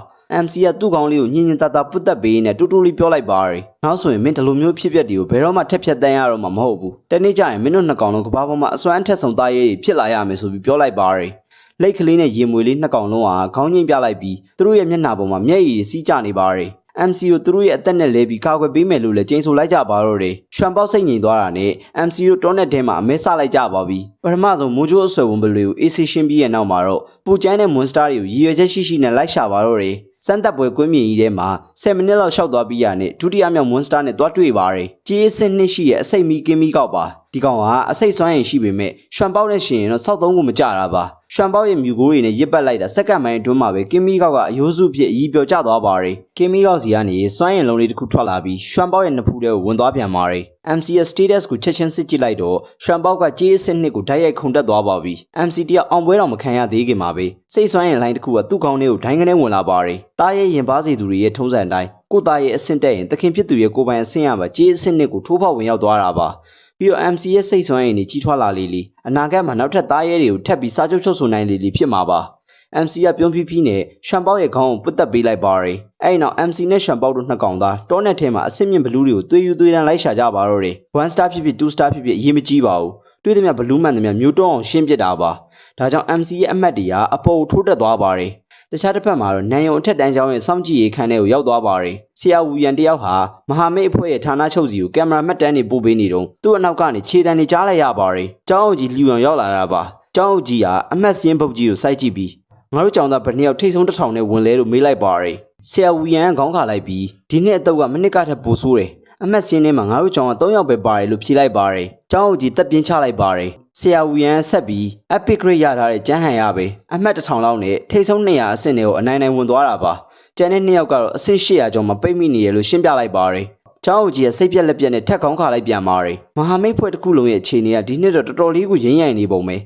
A: MC ကသူ့ကောင်းလေးကိုညင်ညင်တတပုတ်တက်ပေးနေတူတူလေးပြောလိုက်ပါတယ်နောက်ဆိုရင်မင်းဒီလိုမျိုးဖြစ်ပျက်တွေကိုဘယ်တော့မှထက်ဖြတ်တန်းရတော့မှာမဟုတ်ဘူးတနေ့ကျရင်မင်းတို့နှစ်ကောင်လုံးကဘာပေါ်မှာအစွမ်းထက်ဆုံးသားရဲတွေဖြစ်လာရမယ်ဆိုပြီးပြောလိုက်ပါတယ်လိတ်ကလေးနဲ့ရေမွေလေးနှစ်ကောင်လုံးကခေါင်းငိမ့်ပြလိုက်ပြီးသူတို့ရဲ့မျက်နှာပေါ်မှာမျက်ရည်စီးကျနေပါတယ် MC ကိုသူတို့ရဲ့အသက်နဲ့လဲပြီးကာကွယ်ပေးမယ်လို့လည်းကြိမ်ဆိုလိုက်ကြပါတော့တယ်ရွှမ်ပေါက်စိတ်ငြိမ်သွားတာနဲ့ MC တို့တောနဲ့ထဲမှာအမဲဆလိုက်ကြပါပြီပထမဆုံးမိုဂျိုအဆွဲဝင်ဘလူကို AC ရှင်းပြီးရဲ့နောက်မှာတော့ပူကျန်းတဲ့ Monster တွေကိုရည်ရွယ်ချက်ရှိရှိနဲ့လိုက်ရှာပါတော့တယ်စမ်းတပ်ပွဲကွင်းမြင်ကြီးထဲမှာ10မိနစ်လောက်ရှောက်သွားပြီးရနဲ့ဒုတိယမြောက် Monster နဲ့သွားတွေ့ပါတယ်ကြေးစနစ်ရှိရဲ့အစိတ်မီကင်းမီကောက်ပါဒီကောင်ကအစိတ်စွမ်းရင်ရှိပေမဲ့ရွှမ်ပေါက်နဲ့ရှင်ရင်တော့စောက်သုံးကိုမကြတာပါရွှမ်ပေါက်ရဲ့မြူကိုတွေနဲ့ရစ်ပတ်လိုက်တာစက္ကန့်ပိုင်းအတွင်းမှာပဲကင်းမီကောက်ကအယိုးစုဖြစ်အကြီးပြောကျသွားပါတယ်ကင်းမီကောက်စီကနေစွမ်းရင်လုံးလေးတစ်ခုထွက်လာပြီးရွှမ်ပေါက်ရဲ့နဖူးထဲကိုဝင်သွားပြန်ပါတယ် MC ရဲ့ status ကိုချက်ချင်းစစ်ကြည့်လိုက်တော့ရွှမ်ပေါက်ကကြေးစနစ်ကိုဓာတ်ရိုက်ခုန်တက်သွားပါပြီ MC တယောက်အောင်ပွဲတော်မခံရသေးခင်မှာပဲစိတ်စွမ်းရင်လိုင်းတစ်ခုကသူ့ကောင်းလေးကိုဒိုင်းကနေဝင်လာပါတယ်တားရဲ့ရင်ပါစီသူတွေရဲ့ထုံးစံတိုင်းကိုသားရဲ့အဆင့်တက်ရင်သခင်ဖြစ်သူရဲ့ကိုပိုင်အဆင့်ရမှာကြေးအဆင့်နှစ်ကိုထိုးဖောက်ဝင်ရောက်သွားတာပါပြီးတော့ MC ရဲ့စိတ်ဆွမ်းရည်တွေကြီးထွားလာလေအနာဂတ်မှာနောက်ထပ်သားရဲတွေကိုထပ်ပြီးစားချုပ်ချုပ်ဆိုနိုင်လေဖြစ်မှာပါ MC ကပြုံးဖြီးဖြီးနဲ့ရွှမ်ပေါက်ရဲ့ခေါင်းကိုပုတ်တက်ပေးလိုက်ပါတယ်အဲ့နောက် MC နဲ့ရွှမ်ပေါက်တို့နှစ်ကောင်သားတောနဲ့ထဲမှာအဆင့်မြင့်ဘလူးတွေကိုသွေးယူသွေးတန်းလိုက်ရှာကြပါတော့တယ်1 star ဖြစ်ဖြစ်2 star ဖြစ်ဖြစ်အရေးမကြီးပါဘူးတွေးသမျှဘလူးမှန်သမျှမျိုးတုံးအောင်ရှင်းပစ်တာပါဒါကြောင့် MC ရဲ့အမှတ်တွေကအပေါ်ကိုထိုးတက်သွားပါတယ်တခြားတစ်ဖက်မှာတော့နန်ယုံအထက်တန်းကျောင်းရဲ့စောင့်ကြည့်ရေးခန်းထဲကိုရောက်သွားပါတယ်ဆရာဝူရန်တယောက်ဟာမဟာမိတ်အဖွဲ့ရဲ့ဌာနချုပ်စီကိုကင်မရာမှတ်တမ်းတွေပို့ပေးနေတော့သူ့အနောက်ကနေခြေတံတွေကြားလိုက်ရပါတယ်ကျောင်းအုပ်ကြီးလျူအောင်ရောက်လာတာပါကျောင်းအုပ်ကြီးကအမှတ်စင်းပုတ်ကြီးကိုစိုက်ကြည့်ပြီးငါတို့ကျောင်းသားဘယ်နှစ်ယောက်ထိတ်ဆုံးတစ်ထောင်နဲ့ဝင်လဲလို့မေးလိုက်ပါတယ်ဆရာဝူရန်ကခေါင်းခါလိုက်ပြီးဒီနှစ်အတုပ်ကမနစ်ကထက်ပိုဆိုးတယ်အမှတ်စင်းထဲမှာငါတို့ကျောင်းက3ယောက်ပဲပါတယ်လို့ဖြေလိုက်ပါတယ်ကျောင်းအုပ်ကြီးတက်ပြင်းချလိုက်ပါတယ်ဆရာဝူရန်ဆက်ပြီး epic grade ရထားတဲ့ကျန်းဟန်ရပဲအမှတ်1000လောက်နဲ့ထိတ်ဆုံး200အဆင့်တွေကိုအနိုင်နိုင်ဝင်သွားတာပါကျန်တဲ့2ယောက်ကတော့အဆင့်800ကျော်မှာပိတ်မိနေရလို့ရှင်းပြလိုက်ပါတယ်ကျောင်းအုပ်ကြီးကစိတ်ပြက်လက်ပြက်နဲ့ထက်ခေါင်းခါလိုက်ပြန်ပါတယ်မဟာမိတ်ဖွဲ့တစ်ခုလုံးရဲ့အခြေအနေကဒီနှစ်တော့တော်တော်လေးကိုရင်းရိုင်နေပုံပဲ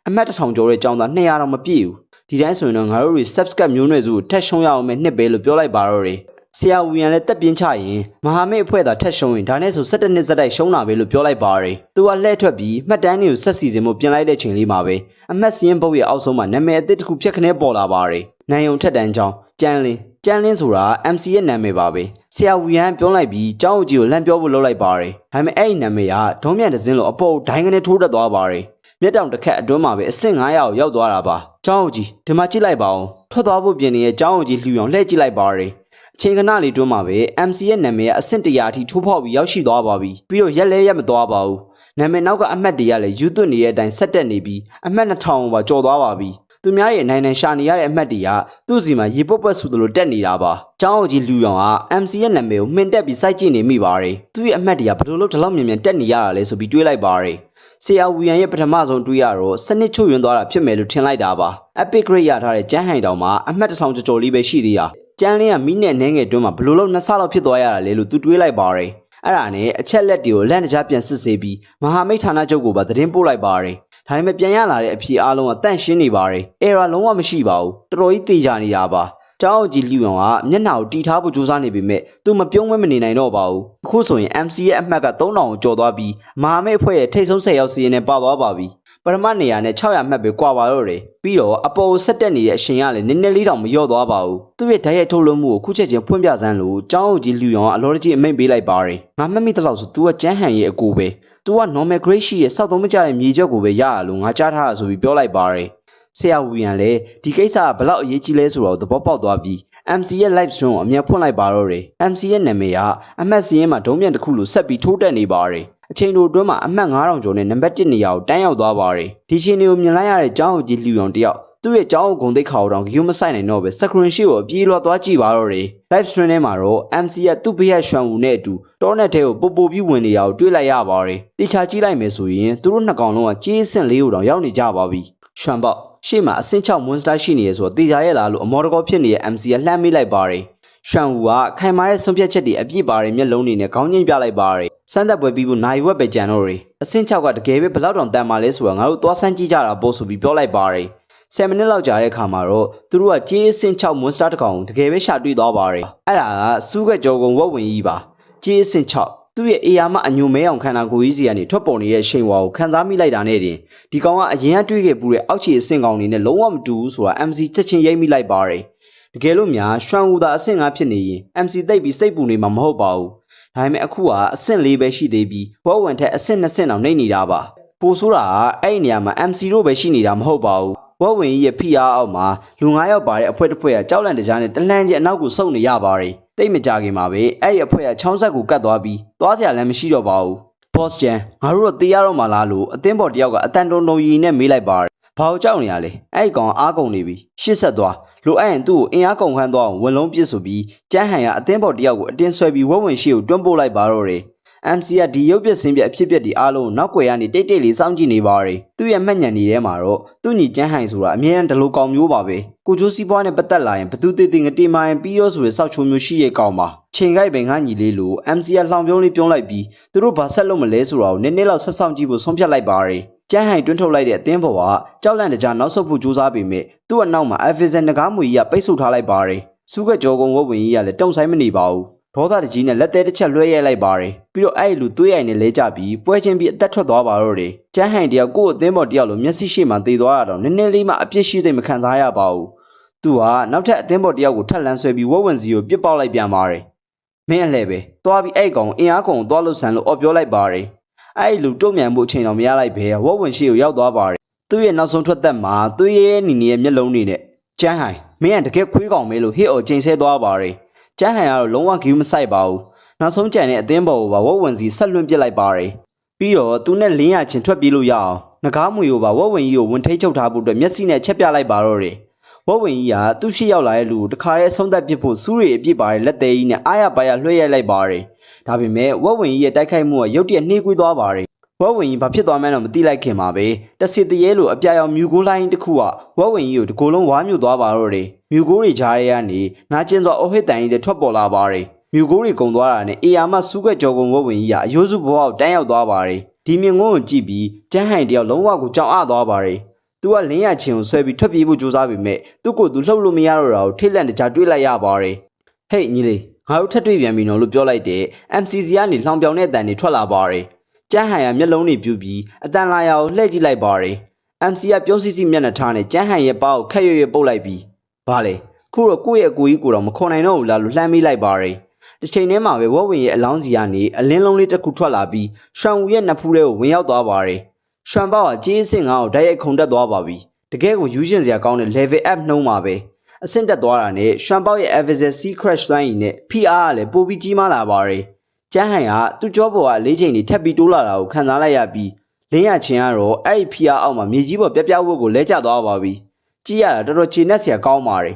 A: အမှတ်1000ကျော်တဲ့ကျောင်းသား200တော့မပြည့်ဘူးဒီတိုင်းဆိုရင်တော့ငါတို့တွေ subscribe မျိုးနွယ်စုကိုထက်ရှုံးရအောင်မယ်နှစ်ပဲလို့ပြောလိုက်ပါတော့တယ်ဆရာဝူရန်လည်းတက်ပြင်းချရင်မဟာမိတ်အဖွဲ့သာထက်ရှုံးရင်ဒါနဲ့ဆို17နှစ်ဇက်တိုက်ရှုံးတာပဲလို့ပြောလိုက်ပါတယ်သူကလှည့်ထွက်ပြီးမှတ်တမ်းတွေကိုဆက်စီစဉ်မှုပြင်လိုက်တဲ့ချိန်လေးမှာပဲအမှတ်စင်းပုတ်ရဲ့အောက်ဆုံးမှာနာမည်အသစ်တစ်ခုဖြတ်ခနဲပေါ်လာပါတယ်နိုင်ယုံထက်တန်းကျောင်းကျန်းလင်းဆိုတာ MC ရဲ့နာမည်ပါပဲဆရာဝူရန်ပြောလိုက်ပြီးကျောင်းအုပ်ကြီးကိုလှမ်းပြောဖို့လုပ်လိုက်ပါတယ်ဒါပေမဲ့အဲ့ဒီနာမည်ကဒုံးမြန်တစ်စင်းလို့အပေါ်ဒိုင်းကနေထိုးတက်သွားပါတယ်မျက်တောင်တစ်ခက်အတွင်းမှာပဲအဆင့်900ကိုရောက်သွားတာပါကျောင်းအုပ်ကြီးဒီမှာကြည့်လိုက်ပါဦးထွက်သွားဖို့ပြင်နေတဲ့ကျောင်းအုပ်ကြီးလှူအောင်လှည့်ကြည့်လိုက်ပါတယ်အချိန်ခဏလေးတွန်းမှာပဲ MC ရဲ့နာမည်ကအဆင့်100အထိထိုးဖောက်ပြီးရောက်ရှိသွားပါပြီပြီးတော့ရက်လဲရက်မသွားပါဘူးနာမည်နောက်ကအမှတ်တွေကလည်းယူသွတ်နေတဲ့အတိုင်းဆက်တက်နေပြီးအမှတ်2000ကိုပါကျော်သွားပါပြီသူ သူများရဲ့နိုင်နိုင်ရှာနေရတဲ့အမှတ်တွေကသူ့စီမှာရေပုတ်ပွက်ဆူသလိုတက်နေတာပါ။ကျောင်းအောင်ကြီးလူရောင်က MC ရဲ့နာမည်ကိုမှင်တက်ပြီးစိုက်ကြည့်နေမိပါတယ်။သူ့ရဲ့အမှတ်တွေကဘယ်လိုလုပ်ဒီလောက်မြန်မြန်တက်နေရတာလဲဆိုပြီးတွေးလိုက်ပါတယ်။ဆရာဝီယန်ရဲ့ပထမဆုံးတွေးရတော့စနစ်ချွတ်ယွင်းသွားတာဖြစ်မယ်လို့ထင်လိုက်တာပါ။ Epic Grade ရထားတဲ့ကျန်းဟန်တောင်မှာအမှတ်1000ကျော်လေးပဲရှိသေးတာ။ကျန်းလင်းကမိနဲ့နှဲငယ်တွင်းမှာဘယ်လိုလုပ်2ဆလောက်ဖြစ်သွားရတာလဲလို့သူတွေးလိုက်ပါတယ်။အဲ့ဒါနဲ့အချက်လက်တွေကိုလက်တကြားပြန်စစ်ဆေးပြီးမဟာမိတ်ဌာနချုပ်ကိုပါသတင်းပို့လိုက်ပါတယ်။ဒါပေမဲ့ပြန်ရလာတဲ့အဖြေအားလုံးကတန့်ရှင်းနေပါတယ်။ error လုံးဝမရှိပါဘူး။တော်တော်ကြီးသေချာနေတာပါ။ကျောင်းအောင်ကြီးလူအောင်ကမျက်နှာကိုတီထားဖို့ကြိုးစားနေပေမဲ့သူမပြုံးမနေနိုင်တော့ပါဘူး။အခုဆိုရင် MC ရဲ့အမှတ်က3000ကိုကျော်သွားပြီးမဟာမိတ်အဖွဲ့ရဲ့ထိပ်ဆုံး10ယောက်စီရင်နဲ့ပါသွားပါပြီ။ပထမနေရာနဲ့600မှတ်ပဲကွာပါတော့တယ်။ပြီးတော့အပေါ်ကိုဆက်တက်နေတဲ့အရှင်ကလည်းနည်းနည်းလေးတောင်မလျော့သွားပါဘူး။သူ့ရဲ့ဓာတ်ရိုက်ထုတ်လွှင့်မှုကိုခုချက်ချင်းဖွင့်ပြစမ်းလို့ကျောင်းအောင်ကြီးလူအောင်ကအလောတကြီးအမိန့်ပေးလိုက်ပါတယ်။ငါမှတ်မိသလောက်ဆို तू ကကျန်းဟန်ရဲ့အကိုပဲ။ तू က normal grade ရှိရဲ့စောက်သုံးမကြတဲ့မြေချက်ကိုပဲရရလို့ငါကြားထားတာဆိုပြီးပြောလိုက်ပါတယ်။ဆရာဝီယန်လည်းဒီကိစ္စကဘလောက်အရေးကြီးလဲဆိုတော့သဘောပေါက်သွားပြီး MC ရဲ့ live stream ကိုအမြန်ဖွင့်လိုက်ပါတော့တယ်။ MC ရဲ့နာမည်ကအမှတ်စရင်းမှာဒုံးပြန်တစ်ခုလိုဆက်ပြီးထိုးတက်နေပါတယ်။အချိန်တိုအတွင်းမှာအမှတ်9000ကျော်နဲ့နံပါတ်1နေရာကိုတန်းရောက်သွားပါတယ်။ဒီချိန်တွေကိုမြင်လိုက်ရတဲ့ကျောင်းအောင်ကြီးလူအောင်တယောက်သူ့ရဲ့ကျောင်းအောင်ဂုံတိတ်ခါတောင်ဂယုမဆိုင်နိုင်တော့ပဲ screen ရှိကိုအပြေးလွှာသွားကြည့်ပါတော့တယ်။ live stream ထဲမှာတော့ MC ကသူ့ဘရက်ရွှံဝူနဲ့အတူတောနက်ထဲကိုပို့ပြီးဝင်နေတာကိုတွေ့လိုက်ရပါတယ်။တေချာကြည့်လိုက်မယ်ဆိုရင်သူတို့နှစ်ကောင်လုံးကကြေးအဆင့်လေးကိုတောင်ရောက်နေကြပါပြီ။ရွှံပေါက်ရှေ့မှာအဆင့်6 monster ရှိနေရဆိုတော့တေချာရဲ့လားလို့အမော်တကောဖြစ်နေတဲ့ MC ကလှမ်းမိလိုက်ပါတယ်။ရွှံဝူကခိုင်မာတဲ့ဆုံးဖြတ်ချက်တွေအပြည့်ပါတဲ့မျက်လုံးတွေနဲ့ခေါင်းငိမ့်ပြလိုက်ပါတယ်။စမ်းသက်ပွဲပြီးဖို့နိုင်ဝက်ပဲကြံတော့တယ်။အဆင့်6ကတကယ်ပဲဘယ်လောက်တောင်တန်ပါလဲဆိုတာငါတို့သွားစမ်းကြည့်ကြတာပို့ဆိုပြီးပြောလိုက်ပါတယ်။10မိနစ်လောက်ကြာတဲ့အခါမှာတော့သူတို့ကကြေးအဆင့်6 monster တစ်ကောင်တကယ်ပဲရှာတွေ့သွားပါတယ်။အဲ့ဒါကစူးကကြော်ကုံဝက်ဝင်ကြီးပါ။ကြေးအဆင့်6သူ့ရဲ့အေယာမအညိုမဲအောင်ခန္ဓာကိုယ်ကြီးစီကနေထွက်ပေါ်နေတဲ့ရှိန်ဝါကိုခန်းစားမိလိုက်တာနဲ့တင်ဒီကောင်ကအရင်ကတွေးခဲ့ပူတဲ့အောက်ခြေအဆင့်ကောင်တွေနဲ့လုံးဝမတူဘူးဆိုတာ MC ချက်ချင်းရိပ်မိလိုက်ပါတယ်။တကယ်လို့များရွှံဝူသာအဆင့်5ဖြစ်နေရင် MC သိပ်ပြီးစိတ်ပူနေမှာမဟုတ်ပါဘူး။ဒါပေမဲ့အခုကအဆင့်4ပဲရှိသေးပြီးဘောဝင်ထက်အဆင့်2ဆင့်အောင်နှိမ့်နေတာပါ။ပိုဆိုးတာကအဲ့ဒီနေရာမှာ MC တို့ပဲရှိနေတာမဟုတ်ပါဘူး။ဘောဝင်ကြီးရဲ့ PR အောက်မှာလူ9ယောက်ပါတဲ့အဖွဲ့တစ်ဖွဲ့ကကြောက်လန့်တကြားနဲ့တလှမ်းချင်းအနောက်ကိုစုပ်နေရပါတယ်။တိတ်မကြခင်မှာပဲအဲ့ဒီအဖွဲ့ကချောင်းဆက်ကိုကတ်သွားပြီးသွားစရာလည်းမရှိတော့ပါဘူး။ Boss Jan ငါတို့တော့တေးရတော့မှလားလို့အသင်းပေါ်တယောက်ကအတန်တုံတုံရီနဲ့မေးလိုက်ပါတယ်။ဘာလို့ကြောက်နေရလဲ။အဲ့ဒီကောင်အားကုန်နေပြီ။ရှစ်ဆက်သွားလိုအပ်ရင်သူ့ကိုအင်အားကုန်ခန်းသွားအောင်ဝင်လုံးပစ်ဆိုပြီးကျန်းဟန်ကအသင်းပေါ်တယောက်ကိုအတင်းဆွဲပြီးဝက်ဝင်ရှိကိုတွန်းပို့လိုက်ပါတော့တယ်။ MC ကဒီရုပ်ပြစင်းပြအဖြစ်ပြက်ဒီအားလုံးနောက်ွယ်ကနေတိတ်တိတ်လေးစောင့်ကြည့်နေပါတယ်။သူ့ရဲ့မှတ်ညံနေထဲမှာတော့သူ့ညီကျန်းဟန်ဆိုတာအမြဲတမ်းဒီလိုကောင်မျိုးပါပဲ။ကိုချိုးစီးပွားနဲ့ပတ်သက်လာရင်ဘသူသေးသေးငတေမာရင်ပြီးရောဆိုရစောက်ချိုးမျိုးရှိရဲ့ကောင်ပါ။ချိန်ခိုက်ပင်ငါညီလေးလို့ MC ကလှောင်ပြုံးလေးပြုံးလိုက်ပြီးသူတို့ဘာဆက်လုပ်မလဲဆိုတာကိုနည်းနည်းလောက်ဆက်ဆောင်ကြည့်ဖို့ဆုံးဖြတ်လိုက်ပါတယ်။ကျန်းဟန်တွင်းထုတ်လိုက်တဲ့အသင်းပေါ်ကကြောက်လန့်တကြားနောက်ဆုတ်ဖို့ကြိုးစားပေမဲ့သူ့အနောက်မှာ Avizan နဂါးမွေကြီးကပိတ်ဆို့ထားလိုက်ပါတယ်။စူးကကြောကုံဝက်ဝင်ကြီးကလည်းတုံဆိုင်မနေပါဘူး။ဒေါသတကြီးနဲ့လက်သေးတစ်ချက်လွှဲရိုက်လိုက်ပါတယ်။ပြီးတော့အဲ့လူသွေးရိုင်နဲ့လဲကြပြီးပွဲချင်းပြီးအသက်ထွက်သွားပါတော့တယ်။ကျန်းဟန်တယောက်ကို့အသင်းပေါ်တယောက်လိုမျက်စိရှိမှသေသွားတာတော့နည်းနည်းလေးမှအပြစ်ရှိသိမခံစားရပါဘူး။သူကနောက်ထပ်အသင်းပေါ်တယောက်ကိုထပ်လန်းဆွဲပြီးဝက်ဝင်စီကိုပြစ်ပေါက်လိုက်ပြန်ပါတယ်။မင်းအလှဲပဲသွားပြီးအဲ့ကောင်အင်အားကောင်ကိုသွားလို့ဆန်လို့အော်ပြောလိုက်ပါတယ်။အဲ့လူတုံ့ပြန်မှုအချိန်တော်မရလိုက်ပဲဝက်ဝင်ရှိကိုရောက်သွားပါတယ်။သူ့ရဲ့နောက်ဆုံးထွက်သက်မှာသူ့ရဲ့နီနီရဲ့မျက်လုံးတွေနဲ့ကျန်းဟန်မင်းကတကယ်ခွေးကောင်မဲလို့ဟစ်အော်ချိန်ဆဲသွားပါတယ်။ကျန်းဟန်ကတော့လုံးဝဂီးမဆိုင်ပါဘူး။နောက်ဆုံးကြံတဲ့အသင်းပေါ်ကိုပါဝက်ဝင်စီဆက်လွှင့်ပစ်လိုက်ပါတယ်။ပြီးတော့သူနဲ့လင်းရချင်းထွက်ပြေးလို့ရအောင်ငကားမွေကိုပါဝက်ဝင်ကြီးကိုဝင်ထိတ်ချုပ်ထားဖို့အတွက်မျက်စိနဲ့ချက်ပြလိုက်ပါတော့တယ်။ဝက်ဝင်ကြီးကသူ့ရှိရောက်လာတဲ့လူကိုတခါတည်းဆုံးသက်ပစ်ဖို့စူးရီအပြစ်ပါတဲ့လက်သေးကြီးနဲ့အားရပါရလွှဲရိုက်လိုက်ပါတယ်။ဒါပေမဲ့ဝက်ဝင်ကြီးရဲ့တိုက်ခိုက်မှုကရုတ်တရက်နှေးကွေးသွားပါတယ်။ဝက်ဝင်ကြီးဘာဖြစ်သွားမှန်းတော့မသိလိုက်ခင်မှာပဲတစီတရေလိုအပြာရောင်မြူကိုးလိုင်းတစ်ခုကဝက်ဝင်ကြီးကိုတကိုယ်လုံးဝါမြူသွားပါတော့တယ်။မြူကိုးတွေကြားထဲကနေနာကျင်စွာအဟစ်တန်ကြီးတွေထွက်ပေါ်လာပါတယ်။မြူကိုးတွေကုံသွားတာနဲ့အေယာမစူးကကြော်ကုံဝက်ဝင်ကြီးကအယိုးစုဘဝကိုတန်းရောက်သွားပါတယ်။ဒီမြင်ကွန်းကိုကြည့်ပြီးကျန်းဟန်တယောက်လုံးဝကိုကြောင်အသွားပါတယ်။သူကလင်းရချင်းကိုဆွဲပြီးထွက်ပြေးဖို့ကြိုးစားပေမဲ့သူ့ကိုယ်သူလှုပ်လို့မရတော့တာကိုထိတ်လန့်တကြားတွေးလိုက်ရပါတယ်။ဟေ့ညီလေးငါတို့ထပ်တွေ့ပြန်ပြီနော်လို့ပြောလိုက်တဲ့ MCC ကနေလှောင်ပြောင်တဲ့အတန်တွေထွက်လာပါတယ်။ကျန်းဟန်ကမျက်လုံးတွေပြူပြီးအတန်လာရကိုလှည့်ကြည့်လိုက်ပါတယ်။ MC ကပြုံးစီစီမျက်နှာထားနဲ့ကျန်းဟန်ရဲ့ပါးကိုခက်ရွရွပုတ်လိုက်ပြီးဘာလဲခုတော့ကိုယ့်ရဲ့အကိုကြီးကိုတော့မခေါ်နိုင်တော့ဘူးလားလို့လှမ်းမိလိုက်ပါတယ်။တစ်ချိန်တည်းမှာပဲဝက်ဝင်ရဲ့အလောင်းစီကနေအလင်းလုံးလေးတစ်ခုထွက်လာပြီးရွှံဝူရဲ့နဖူးထဲကိုဝင်ရောက်သွားပါတယ်။ရွှံပေါက်ကကြေးအဆင့်9ကိုဓာတ်ရိုက်ခုန်တက်သွားပါပြီ။တကယ်ကိုယူရှင်စရာကောင်းတဲ့ level up နှုံးပါပဲ။အဆင့်တက်သွားတာနဲ့ရွှံပေါက်ရဲ့ Avizan C crash သွမ်းရည်နဲ့ PR ကလည်းပိုပြီးကြီးမားလာပါတယ်။ကျန်းဟန်ကသူ့ကြောပေါ်ကလေးချိန်တွေထပ်ပြီးတိုးလာတာကိုခံစားလိုက်ရပြီးလင်းရချင်းကတော့အဲ့ဒီ PR အောက်မှာမြေကြီးပေါ်ပြပြဝတ်ကိုလဲကျသွားပါပြီ။ ကြည့်ရတာတော်တော်ခြေနဲ့ဆရာကောင်းပါတယ်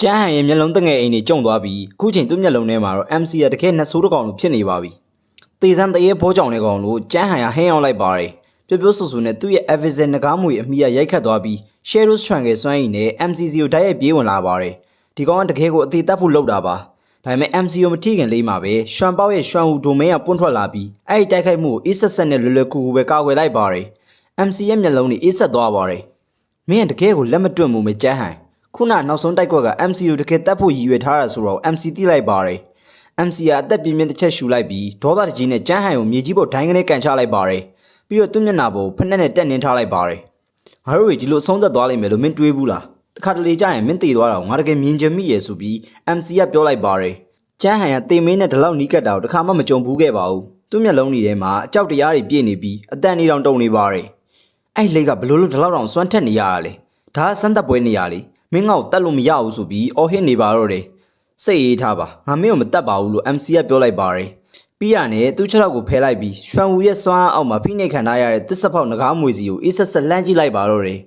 A: ကျန်းဟန်ရဲ့မျက်လုံးတငယ်အိမ်ကြီးကျုံသွားပြီးခုချိန်သူ့မျက်လုံးထဲမှာတော့ MC ကတကယ်နှဆိုးတစ်ကောင်လိုဖြစ်နေပါပြီတေစမ်းတရေဘောကြောင်တဲ့ကောင်လို့ကျန်းဟန်ကဟင်းအောင်လိုက်ပါတယ်ပြပြဆူဆူနဲ့သူ့ရဲ့ Avizin ငကားမွေအမိရရိုက်ခတ်သွားပြီး Shadow Strangle စွမ်းရည်နဲ့ MCC ကိုတိုက်ရိုက်ပြေးဝင်လာပါတယ်ဒီကောင်ကတကယ်ကိုအသေးတက်ဖို့လုပ်တာပါဒါပေမဲ့ MC ကိုမထိခင်လေးမှာပဲရွှန်ပေါက်ရဲ့ရွှန်ဟူဒိုမင်းကပွန့်ထွက်လာပြီးအဲ့ဒီတိုက်ခိုက်မှုကိုအေးဆက်ဆက်နဲ့လွယ်လွယ်ကူကူပဲကာကွယ်လိုက်ပါတယ် MC ရဲ့မျက်လုံးတွေအေးဆက်သွားပါတယ်မင်းကတကယ်ကိုလက်မတွန့်မှုမကြမ်းဟန်ခုနနောက်ဆုံးတိုက်ကွက်က MC ကိုတကယ်တက်ဖို့ရည်ရွယ်ထားတာဆိုတော့ MC သိလိုက်ပါတယ် MC ကအသက်ပြင်းပြင်းတစ်ချက်ရှူလိုက်ပြီးဒေါသတကြီးနဲ့ကြမ်းဟန်ကိုမြေကြီးပေါ်ဒိုင်းကနေကန်ချလိုက်ပါတယ်ပြီးတော့သူ့မျက်နှာပေါ်ဖက်နဲ့တက်နင်းထားလိုက်ပါတယ်ငါတို့တွေဒီလိုဆုံးသက်သွားလိမ့်မယ်လို့မင်းတွေးဘူးလားတခါတလေကြာရင်မင်းတည်သွားတာကိုငါတကယ်မြင်ချင်မိရဲ့ဆိုပြီး MC ကပြောလိုက်ပါတယ်ကျန်းဟန်ကတေမင်းနဲ့ဒီလောက်နီးကပ်တာကိုတခါမှမကြုံဘူးခဲ့ပါဘူးသူ့မျက်လုံးတွေထဲမှာအကြောက်တရားတွေပြည့်နေပြီးအတန်နေတောင်တုန်နေပါတယ်အဲ့လိတ်ကဘလို့လို့ဒီလောက်တောင်စွမ်းထက်နေရတာလေဒါကစမ်းသက်ပွဲနေရလေမင်းငါ့ကိုတတ်လို့မရဘူးဆိုပြီးအော်ဟစ်နေပါတော့တယ်စိတ်အေးထားပါငါမင်းကိုမတတ်ပါဘူးလို့ MC ကပြောလိုက်ပါတယ်ပြီးရနဲ့သူ့ခြေထောက်ကိုဖဲလိုက်ပြီးရွှန်ဝူရဲ့စွမ်းအောက်မှာဖိနှိပ်ခံထားရတဲ့တစ်ဆက်ဖောက်ငကားမွေစီကိုအေးဆက်ဆက်လှမ်းကြည့်လိုက်ပါတော့တယ်